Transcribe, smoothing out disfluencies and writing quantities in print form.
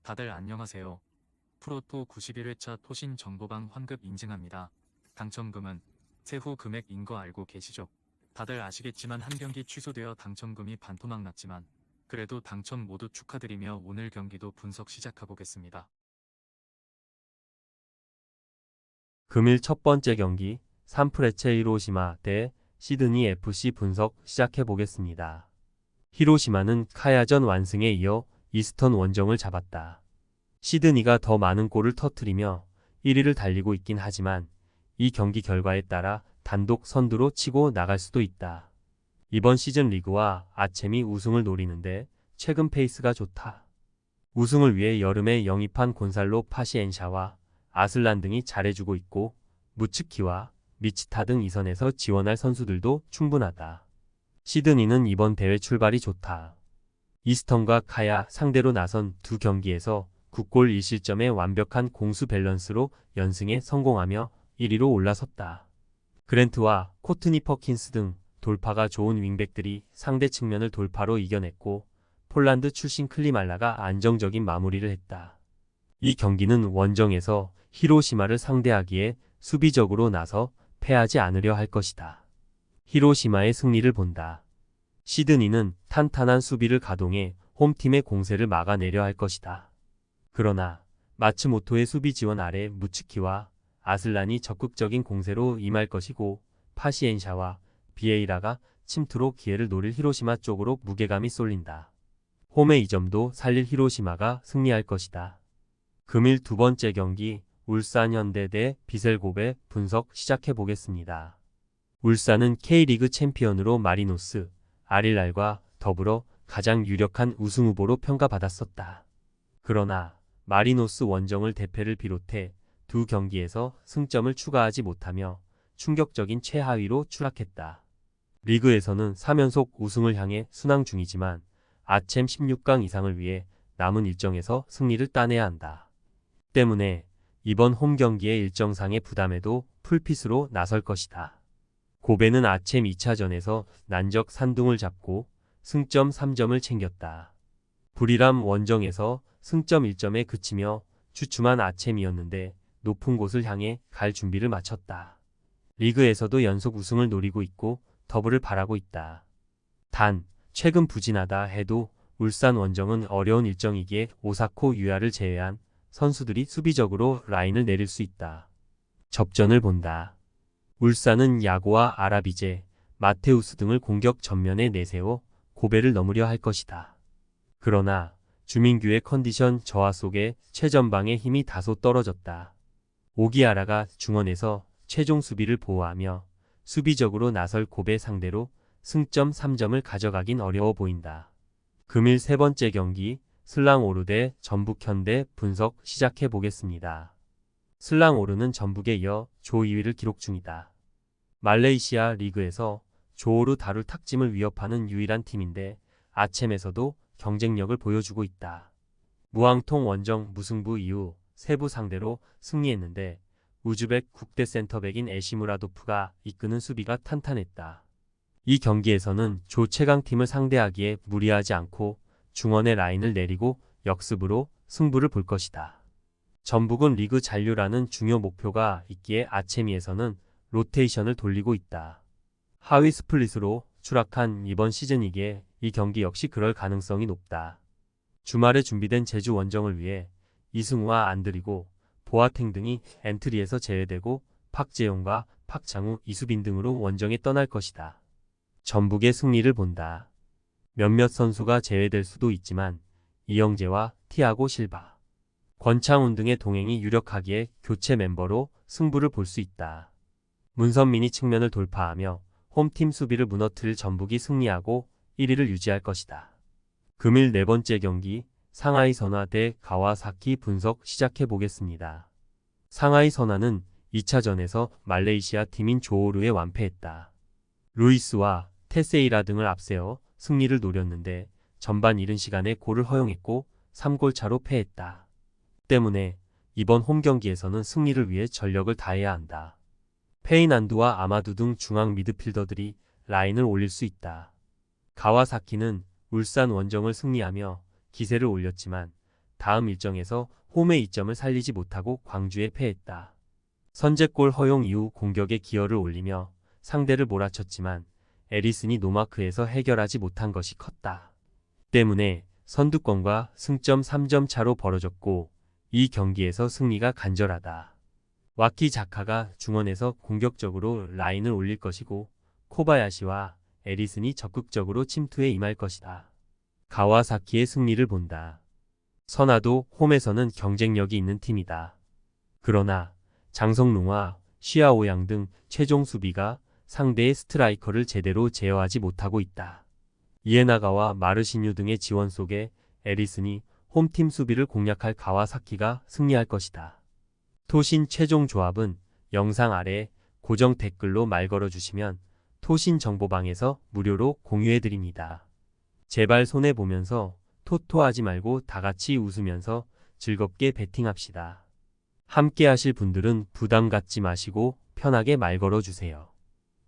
다들 안녕하세요. 프로토 91회차 토신 정보방 환급 인증합니다. 당첨금은 세후 금액인 거 알고 계시죠? 다들 아시겠지만 한 경기 취소되어 당첨금이 반토막 났지만 그래도 당첨 모두 축하드리며 오늘 경기도 분석 시작해보겠습니다. 금일 첫 번째 경기 산프레체 히로시마 대 시드니 FC 분석 시작해보겠습니다. 히로시마는 카야전 완승에 이어 이스턴 원정을 잡았다. 시드니가 더 많은 골을 터뜨리며 1위를 달리고 있긴 하지만 이 경기 결과에 따라 단독 선두로 치고 나갈 수도 있다. 이번 시즌 리그와 아챔이 우승을 노리는데 최근 페이스가 좋다. 우승을 위해 여름에 영입한 곤살로 파시엔샤와 아슬란 등이 잘해주고 있고 무츠키와 미치타 등 이선에서 지원할 선수들도 충분하다. 시드니는 이번 대회 출발이 좋다. 이스턴과 카야 상대로 나선 두 경기에서 9골 1실점의 완벽한 공수 밸런스로 연승에 성공하며 1위로 올라섰다. 그랜트와 코트니 퍼킨스 등 돌파가 좋은 윙백들이 상대 측면을 돌파로 이겨냈고 폴란드 출신 클리말라가 안정적인 마무리를 했다. 이 경기는 원정에서 히로시마를 상대하기에 수비적으로 나서 패하지 않으려 할 것이다. 히로시마의 승리를 본다. 시드니는 탄탄한 수비를 가동해 홈팀의 공세를 막아내려 할 것이다. 그러나 마츠모토의 수비 지원 아래 무츠키와 아슬란이 적극적인 공세로 임할 것이고 파시엔샤와 비에이라가 침투로 기회를 노릴 히로시마 쪽으로 무게감이 쏠린다. 홈의 이 점도 살릴 히로시마가 승리할 것이다. 금일 두 번째 경기 울산 현대 대 비셀고베 분석 시작해보겠습니다. 울산은 K리그 챔피언으로 마리노스, 아릴랄과 더불어 가장 유력한 우승 후보로 평가받았었다. 그러나 마리노스 원정을 대패를 비롯해 두 경기에서 승점을 추가하지 못하며 충격적인 최하위로 추락했다. 리그에서는 3연속 우승을 향해 순항 중이지만 아챔 16강 이상을 위해 남은 일정에서 승리를 따내야 한다. 때문에 이번 홈 경기의 일정상의 부담에도 풀핏으로 나설 것이다. 고베는 아챔 2차전에서 난적 산둥을 잡고 승점 3점을 챙겼다. 부리람 원정에서 승점 1점에 그치며 주춤한 아챔이었는데 높은 곳을 향해 갈 준비를 마쳤다. 리그에서도 연속 우승을 노리고 있고 더블을 바라고 있다. 단 최근 부진하다 해도 울산 원정은 어려운 일정이기에 오사코 유야를 제외한 선수들이 수비적으로 라인을 내릴 수 있다. 접전을 본다. 울산은 야고와 아라비제, 마테우스 등을 공격 전면에 내세워 고베를 넘으려 할 것이다. 그러나 주민규의 컨디션 저하 속에 최전방의 힘이 다소 떨어졌다. 오기아라가 중원에서 최종 수비를 보호하며 수비적으로 나설 고베 상대로 승점 3점을 가져가긴 어려워 보인다. 금일 세 번째 경기 슬랑오르 대 전북현대 분석 시작해보겠습니다. 슬랑오르는 전북에 이어 조 2위를 기록 중이다. 말레이시아 리그에서 조오르 다룰 탁짐을 위협하는 유일한 팀인데 아챔에서도 경쟁력을 보여주고 있다. 무앙통 원정 무승부 이후 세부 상대로 승리했는데 우즈벡 국대 센터백인 에시무라도프가 이끄는 수비가 탄탄했다. 이 경기에서는 조 최강팀을 상대하기에 무리하지 않고 중원의 라인을 내리고 역습으로 승부를 볼 것이다. 전북은 리그 잔류라는 중요 목표가 있기에 아체미에서는 로테이션을 돌리고 있다. 하위 스플릿으로 추락한 이번 시즌이기에 이 경기 역시 그럴 가능성이 높다. 주말에 준비된 제주 원정을 위해 이승우와 안드리고 보아탱 등이 엔트리에서 제외되고 박재용과 박창우, 이수빈 등으로 원정에 떠날 것이다. 전북의 승리를 본다. 몇몇 선수가 제외될 수도 있지만 이영재와 티아고 실바, 권창훈 등의 동행이 유력하기에 교체 멤버로 승부를 볼 수 있다. 문선민이 측면을 돌파하며 홈팀 수비를 무너뜨릴 전북이 승리하고 1위를 유지할 것이다. 금일 네 번째 경기 상하이 선화 대 가와사키 분석 시작해보겠습니다. 상하이 선화는 2차전에서 말레이시아 팀인 조오르에 완패했다. 루이스와 테세이라 등을 앞세워 승리를 노렸는데 전반 이른 시간에 골을 허용했고 3골 차로 패했다. 때문에 이번 홈 경기에서는 승리를 위해 전력을 다해야 한다. 페이난두와 아마두 등 중앙 미드필더들이 라인을 올릴 수 있다. 가와사키는 울산 원정을 승리하며 기세를 올렸지만 다음 일정에서 홈의 이점을 살리지 못하고 광주에 패했다. 선제골 허용 이후 공격에 기여를 올리며 상대를 몰아쳤지만 에리슨이 노마크에서 해결하지 못한 것이 컸다. 때문에 선두권과 승점 3점 차로 벌어졌고 이 경기에서 승리가 간절하다. 와키 자카가 중원에서 공격적으로 라인을 올릴 것이고 코바야시와 에리슨이 적극적으로 침투에 임할 것이다. 가와사키의 승리를 본다. 선아도 홈에서는 경쟁력이 있는 팀이다. 그러나 장성롱과 시아오양 등 최종 수비가 상대의 스트라이커를 제대로 제어하지 못하고 있다. 이에나가와 마르시뉴 등의 지원 속에 에리슨이 홈팀 수비를 공략할 가와사키가 승리할 것이다. 토신 최종 조합은 영상 아래 고정 댓글로 말 걸어주시면 토신 정보방에서 무료로 공유해드립니다. 제발 손해보면서 토토하지 말고 다같이 웃으면서 즐겁게 베팅합시다. 함께 하실 분들은 부담 갖지 마시고 편하게 말 걸어주세요.